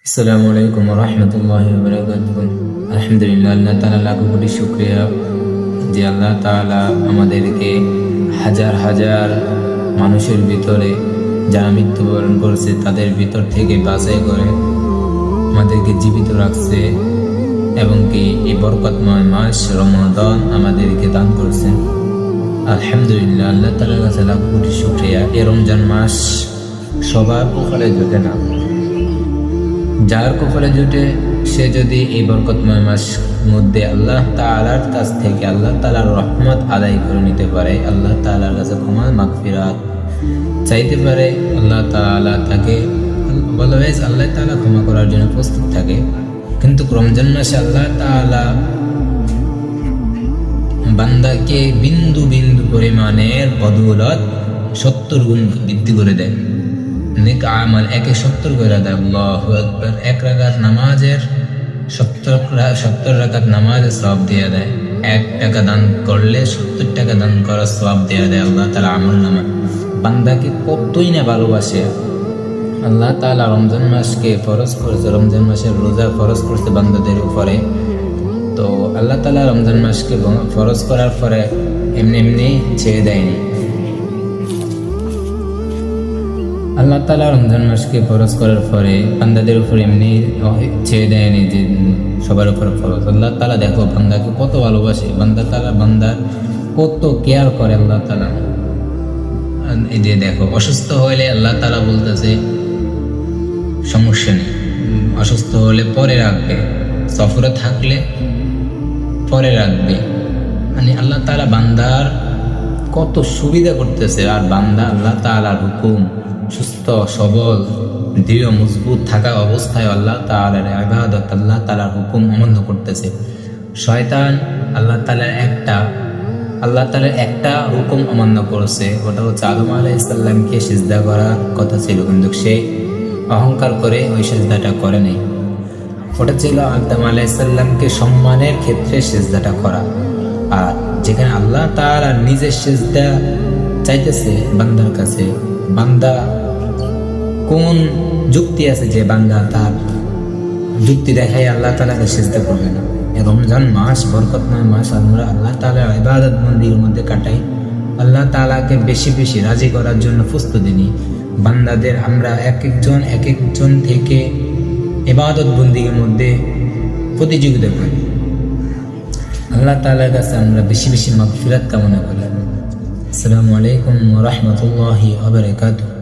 আসসালামু আলাইকুম ওয়া রাহমাতুল্লাহি ওয়া বারাকাতুহু। আলহামদুলিল্লাহ, আল্লাহ তাআলা লাখো কোটি শুকরিয়া যে আল্লাহ তাআলা আমাদেরকে হাজার হাজার মানুষের ভিতরে যারা মৃত্যুবরণ করছে তাদের ভিতর থেকে বাছাই করে আমাদেরকে জীবিত রাখছে এবং কি এই বরকতময় মাস রমাদান আমাদেরকে দান করছেন। আলহামদুলিল্লাহ, আল্লাহ তাআলার কাছে লাখো কোটি শুকরিয়া। এই রমজান মাস সবার কপালে জোটে না, যার কপালে জুটে সে যদি এই বরকতময় মাস মধ্যে আল্লাহ তাআলার কাছ থেকে আল্লাহ তাআলার রহমত আদায় করে নিতে পারে, আল্লাহ তাআলার কাছে ক্ষমা মাগফিরাত চাইতে পারে, আল্লাহ তাআলা তাকে অলওয়েজ আল্লাহ তাআলা ক্ষমা করার জন্য প্রস্তুত থাকে। কিন্তু রমজান মাসে আল্লাহ তাআলা বান্দাকে বিন্দু বিন্দু পরিমাণের বদৌলত 70 গুণ বৃদ্ধি করে দেয়। নেক আমল 70 করে দেয়। আল্লাহু আকবার। এক রাকাত নামাজের 70 রাকাত নামাজের সওয়াব দিয়ে দেয়। 1 টাকা দান করলে 70 টাকা দান করার সওয়াব দিয়ে দেয় আল্লাহ তাআলা আমলনামা। বান্দাকে কতই না ভালোবাসে। আল্লাহ তাআলা রমজান মাসকে ফরজ করেছে, রমজান মাসের রোজা ফরজ করছে বান্দাদের উপরে। তো আল্লাহ তাআলা রমজান মাসকে ফরজ করার পরে এমনি এমনি ছেড়ে দেয়নি। আল্লাহ তাআলা রমজান মাসকে ফরজ করার পরে বান্দাদের উপর এমনি ছেড়ে দেয়নি যে সবার উপর ফরজ। আল্লাহ তাআলা দেখো বান্দাকে কত ভালোবাসে, বান্দার কত কেয়ার করে আল্লাহ তাআলা। এই যে দেখো, অসুস্থ হইলে আল্লাহ তাআলা বলতেছে সমস্যা নেই, অসুস্থ হলে পরে রাখবে, সফরে থাকলে পরে রাখবে। মানে আল্লাহ তাআলা বান্দার কত সুবিধা করতেছে। আর বান্দা আল্লাহ তাআলার হুকুম সুস্থ সবল দৃঢ় মজবুত থাকা অবস্থায় আল্লাহ তাআলার ইবাদত, আল্লাহ তাআলার হুকুম অমান্য করতেছে। শয়তান আল্লাহ তাআলার একটা হুকুম অমান্য করেছে, ওটা হচ্ছে আদম আলাইহিস সালামকে সিজদা করার কথা ছিল, কিন্তু সে অহংকার করে ওই সিজদাটা করে নাই। ওটা ছিল আদম আলাইহিস সালামকে সম্মানের ক্ষেত্রে সিজদাটা করা। আর যেখানে আল্লাহ তাআলা নিজের সিজদা চাইতেছে বান্দার কাছে, বান্দা কোন যুক্তি আছে যে বান্দা তার যুক্তি দেখাই আল্লাহ তাআলাকে সিজদা করবে না? রমজান মাস বরকতময় মাস, আমরা আল্লাহ তাআলার ইবাদত বন্দির মধ্যে কাটাই, আল্লাহ তাআলাকে বেশি বেশি রাজি করার জন্য প্রস্তুতি নিই। বান্দাদের আমরা এক একজন থেকে ইবাদত বন্দির মধ্যে প্রতিযোগিতা করি। আল্লাহ তাআলার কাছে আমরা বেশি বেশি মাগফিরাত কামনা করি। আসসালামু আলাইকুম ওয়া রাহমাতুল্লাহি ওয়া বারাকাতুহু।